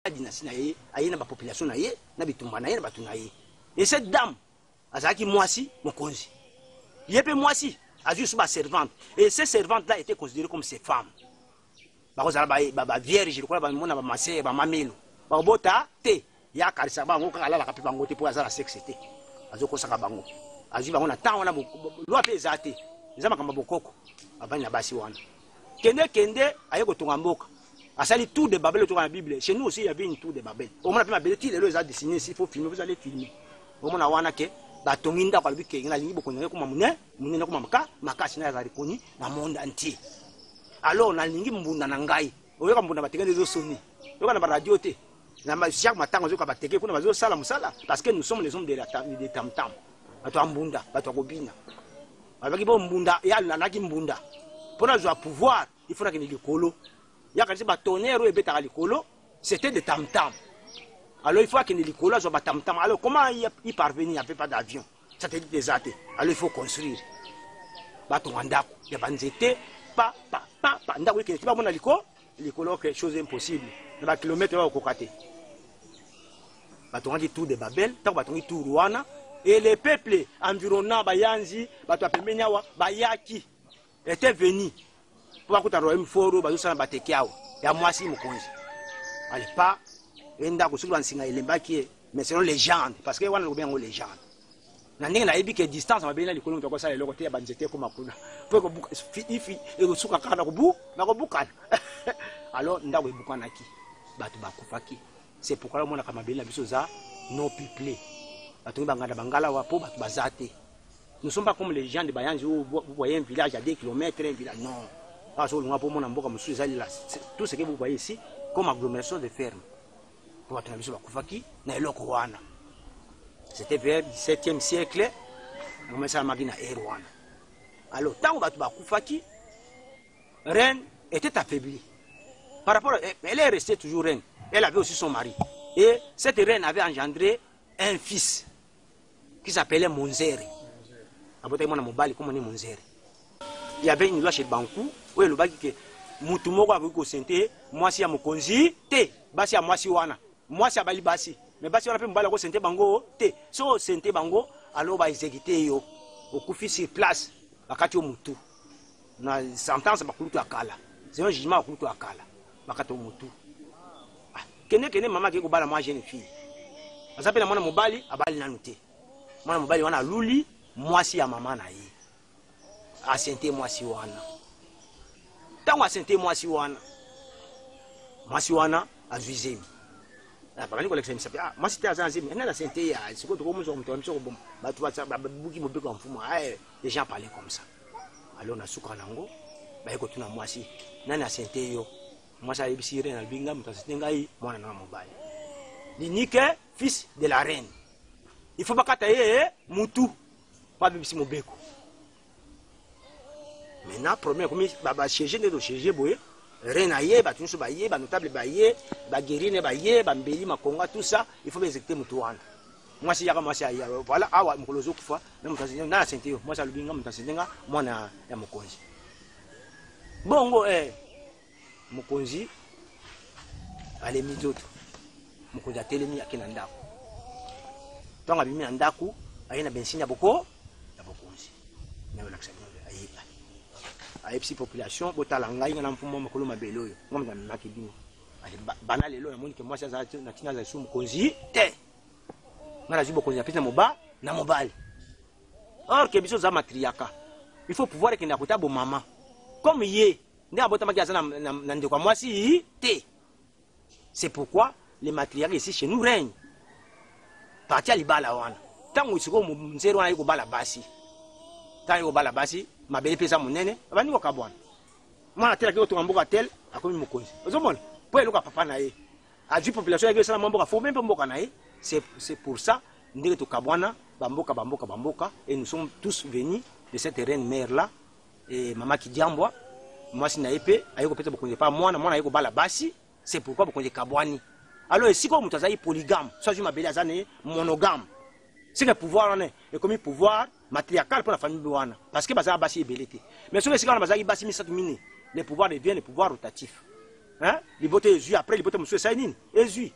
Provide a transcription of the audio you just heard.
dynastie na ye aye na ba population na ye na bitumba na ye na batu na ye. Et cette dame azaki mwasi mokonzi yepe mwasi azu sous ba servante et ces servantes là étaient considérées comme ses femmes. Bakozala ba vierge ko ba mona ba masé ba mamelo ba bota te ya karisa bango kala la kapi bango te po azala sexe te azoko saka bango azu bango na temps wana loi pe ezate ezama kamba bokoko abani na basi wana kende aye ko tonga mboka asali tout de Babel autour de la Bible. Chez nous aussi il y avait une tour de Babel. Au moins la Babel il les a dessiné ici, il faut filmer, vous allez filmer. Au moins wana ke ba tonginda kwa bike ngina lingi bokonye ko mamune munene ko mamaka makasi na zari koni na monde entier. Alors na lingi mbunda na ngai oyoka mbunda bateke des soni yoka na radio te na chaque matin on zoka bateke kuna bazo sala musala parce que nous sommes les hommes de tam tam bato mbunda bato kobina abaki bo mbunda ya na ki mbunda pour avoir pouvoir il faudra que ni likolo ya kasi ba tonnerre et beta likolo c'était des tam tam. Alors il faut que ni likolo soit ba tam tam. Alors comment y parvenir, il n'y avait pas d'avion, ça te dit des athées. Alors il faut construire bato ndako ya banzete pa ndako ki ba mona likolo quelque chose impossible na ba kilomètre wa kokate bato ngandi tout de Babel tant bato ngi tout Rwanda et les peuples environnants bayanzi bato apemenya wa bayaki étaient venus pour akuta royaume foro bazo sana batekiao ya mwasi mokonzi allez pas enda ko sukula nsinga elembaki mais selon légende parce que wana lobengo légende na ndenge na yebi ke distance mabena likolo mutoko sala eloko te ya banzete ko makuna pour ko ifi e suka kana ko bu na ko bukana alors ndako ebukana ki bato bakufaki c'est pourquoi le monde a kamabela biso za non peuplé bato bangada bangala wa po bato bazate. Nous ne sommes pas comme les gens de Bayanzi où vous voyez un village à 2 km, un village non. Tout ce que vous voyez ici, comme agglomération de fermes. C'était vers le 17e siècle. Alors, tant que Koufaki, reine était affaiblie. Par rapport, elle est restée toujours reine. Elle avait aussi son mari. Et cette reine avait engendré un fils qui s'appelait Monzeri. Il y avait une loi chez Bankou où il y a que Moutoumoko a vu que moi si à Mokonzi, te, basi à moi si wana, moi si à Bali basi, mais basi on a pu m'bala ko sente bango, te, so sente bango, alors ba exécuter yo, au kufi sur place, bakati o mutu, na sentence bakulutu akala, c'est un jugement bakulutu akala, bakati o mutu. Kene maman qui ko bala moi jeune fille, azape na mwana mobali abali nanu te, mwana mobali wana luli, moi si à maman na ye. A sente moi si wana. Tant a sente moi si wana. Moi si wana a zuizemi. La parole collection s'appelle ah moi c'était azanzemi. Elle a sente ya c'est quoi comme on tombe bon. Ba tu vas ba buki mo beko mfumo. Les gens parlaient comme ça. Alors na suka nango ba yeko tuna moi si. Nani a sente yo. Moi ça yebisire na binga mutasenga ngai mwana na mobile. L'unique fils de la reine. Il faut pas kataye mutu. Pas bibisi mo beko. Maintenant, premier comme baba chercher de chercher boye, renaye, ba tunso ba ye, ba notable ba ye, ba guérine ba ye, ba mbeli makonga tout ça, il faut exécuter mutuana. Moi si yaka moi si aya, voilà awa mukolozo kufa, na mutasinga na sente yo, moi ça lubinga mutasinga mwana ya mukonzi. Bongo mukonzi ale mizoto. Mukonzi atelemi akina ndako. Tonga bimi ndaku, ayena bensinya boko, ya bokonzi. Na wala kusema ayiba. A epsi population botala ngai ngana mfumo makolo mabelo yo ngomza makibino bana lelo na moni ke moi ça na tina za sumu konzi te ngana zibo konzi apesa moba na mobali or ke biso za matriaka il faut pouvoir que na kotabo mama comme ye nda bota maki azana na ndeko moi si te. C'est pourquoi les matriarques ici chez nous règnent parti à libala wana tango isiko mzero wana yuko bala basi tango yuko bala basi mabele pesa monene abani ko kabwana mwana tela kiko tumamboka tel akomi mokonzi ozomona po eloka papa na ye aju population yake sala mamboka fo même mboka na ye c'est pour ça ndenge to kabwana bamboka et nous sommes tous venus de cette reine mère là et mama Kidiambwa moi si na épée ayeko pesa bokonzi pas mwana ayeko bala basi c'est pourquoi bokonzi kabwani alors si ko mutazayi polygame soit je mabele azane monogame c'est le pouvoir on est et comme pouvoir matriarcal pour la famille Bouana parce que baza basi ebelete mais sur les signes baza basi misatu mine les pouvoirs deviennent les pouvoirs rotatifs Hein? Libota ezui après libota musu esa nini? Ezui.